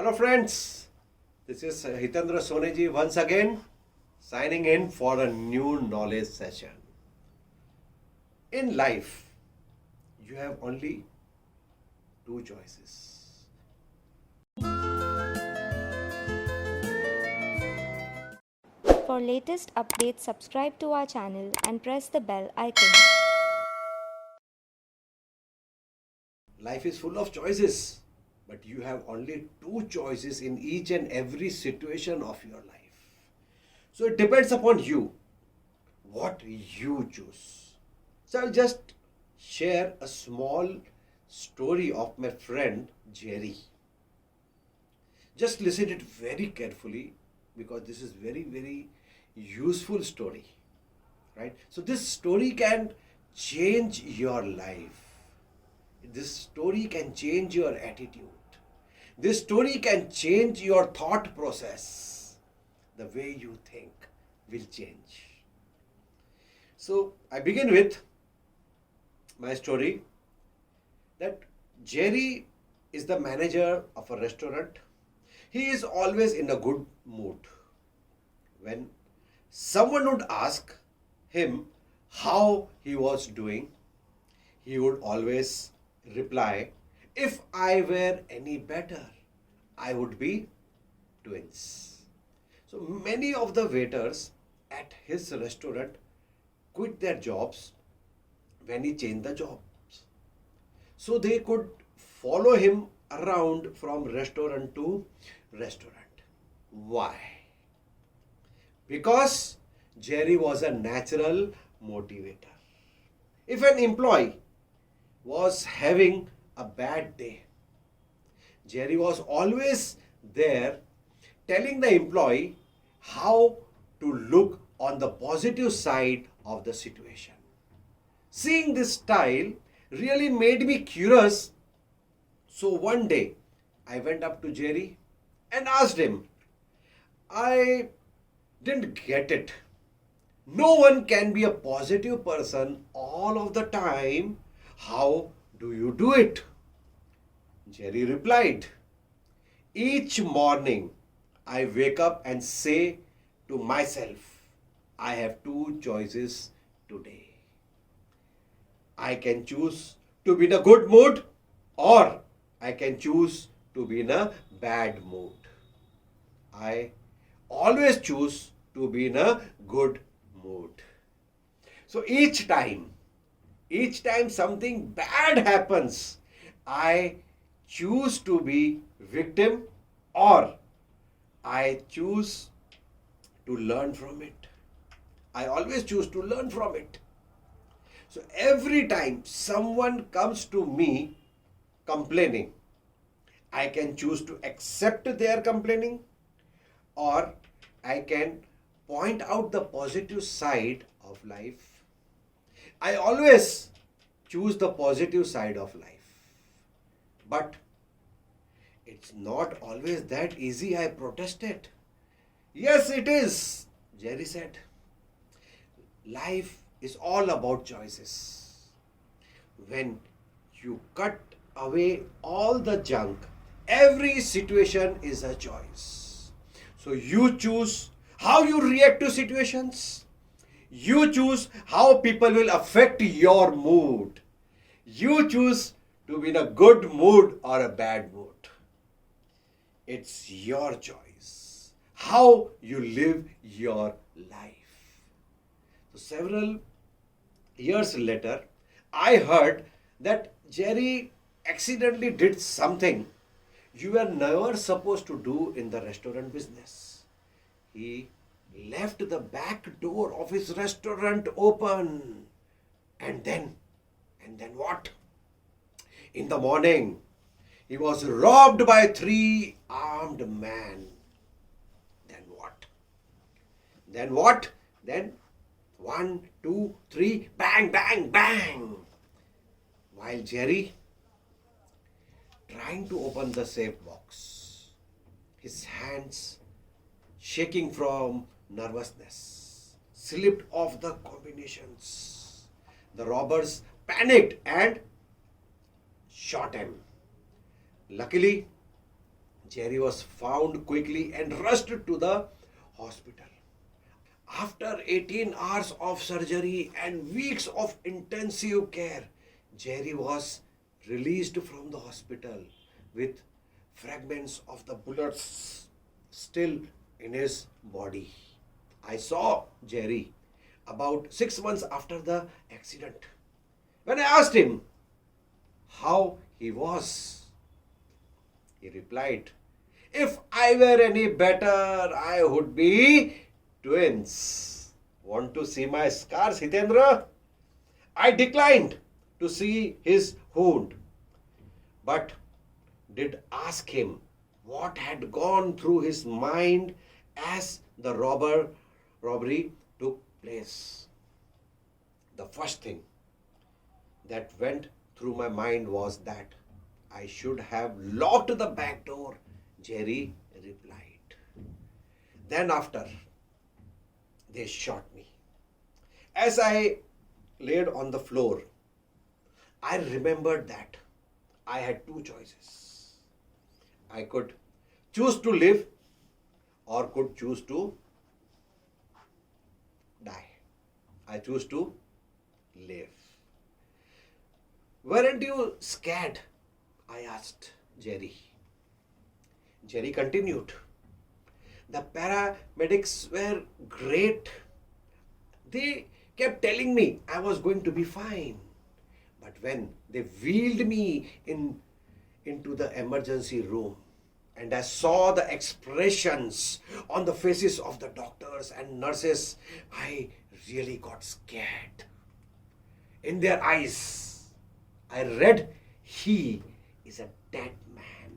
Hello friends, this is Hitendra Soneji once again signing in for a new knowledge session. In life, you have only two choices. For latest updates, subscribe to our channel and press the bell icon. Life is full of choices, but you have only two choices in each and every situation of your life. So it depends upon you what you choose. So I'll just share a small story of my friend Jerry. Just listen it very carefully because this is very useful story, right? So this story can change your life. This story can change your attitude. This story can change your thought process. The way you think will change. So I begin with my story that Jerry is the manager of a restaurant. He is always in a good mood. When someone would ask him how he was doing, he would always reply, "If I were any better, I would be twins." So many of the waiters at his restaurant quit their jobs when he changed the jobs. So they could follow him around from restaurant to restaurant. Why? Because Jerry was a natural motivator. If an employee was having a bad day, Jerry was always there telling the employee how to look on the positive side of the situation. Seeing this style really made me curious. So one day I went up to Jerry and asked him, "I didn't get it. No one can be a positive person all of the time. How do you do it?" Jerry replied, "Each morning I wake up and say to myself, I have two choices today. I can choose to be in a good mood or I can choose to be in a bad mood. I always choose to be in a good mood." So each time something bad happens, I choose to be victim or I choose to learn from it. I always choose to learn from it. So every time someone comes to me complaining, I can choose to accept their complaining or I can point out the positive side of life. I always choose the positive side of life. But it's not always that easy, I protested. "Yes, it is," Jerry said. "Life is all about choices. When you cut away all the junk, every situation is a choice. So you choose how you react to situations. You choose how people will affect your mood. You choose to be in a good mood or a bad mood. It's your choice how you live your life." So several years later, I heard that Jerry accidentally did something you were never supposed to do in the restaurant business. He left the back door of his restaurant open. And then what? In the morning, he was robbed by three armed men. Then what? Then what? Then one, two, three, bang, bang, bang. While Jerry trying to open the safe box, his hands shaking from nervousness, slipped off the combinations. The robbers panicked and shot him. Luckily, Jerry was found quickly and rushed to the hospital. After 18 hours of surgery and weeks of intensive care, Jerry was released from the hospital with fragments of the bullets still in his body. I saw Jerry about 6 months after the accident. When I asked him how he was, he replied, "If I were any better, I would be twins." Want to see my scars, Hitendra? I declined to see his wound, but did ask him what had gone through his mind as the robbery took place. The first thing that went through my mind was that I should have locked the back door, Jerry replied. Then after, they shot me. As I laid on the floor, I remembered that I had two choices. I could choose to live or could choose to die. I choose to live. "Weren't you scared?" I asked Jerry. Jerry continued, "The paramedics were great. They kept telling me I was going to be fine. But when they wheeled me into the emergency room and I saw the expressions on the faces of the doctors and nurses, I really got scared. In their eyes, I read he is a dead man.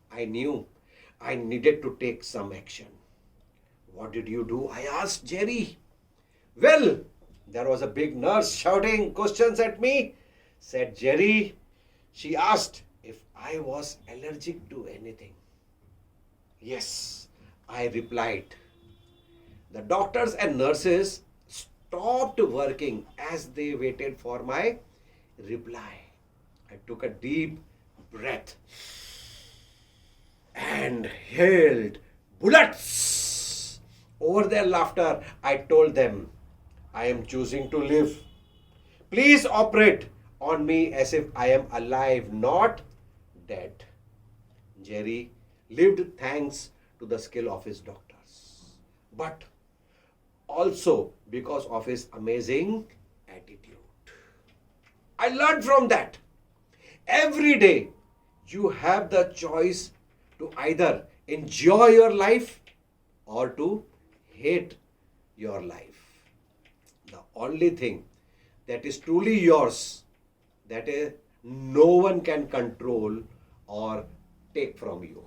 I knew I needed to take some action." "What did you do?" I asked Jerry. "Well, there was a big nurse shouting questions at me," said Jerry. "She asked if I was allergic to anything." "Yes," I replied. The doctors and nurses stopped working as they waited for my reply. I took a deep breath and hailed bullets. Over their laughter, I told them, "I am choosing to live. Please operate on me as if I am alive, not dead." Jerry lived thanks to the skill of his doctors, but also because of his amazing attitude. I learned from that. Every day, you have the choice to either enjoy your life or to hate your life. The only thing that is truly yours, that is no one can control or take from you,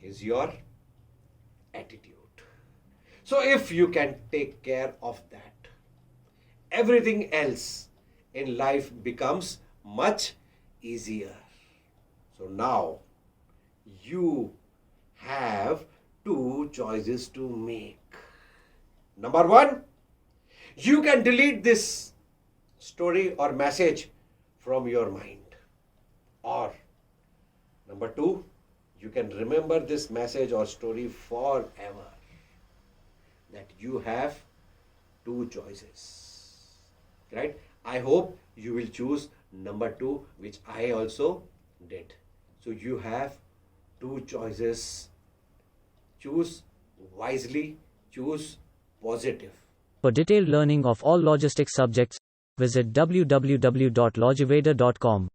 is your attitude. So if you can take care of that, everything else in life becomes much easier. So now you have two choices to make. Number one, you can delete this story or message from your mind. Or number two, you can remember this message or story forever. That you have two choices. Right? I hope you will choose number two, which I also did. So you have two choices. Choose wisely, choose positive. For detailed learning of all logistics subjects, visit www.logiveda.com.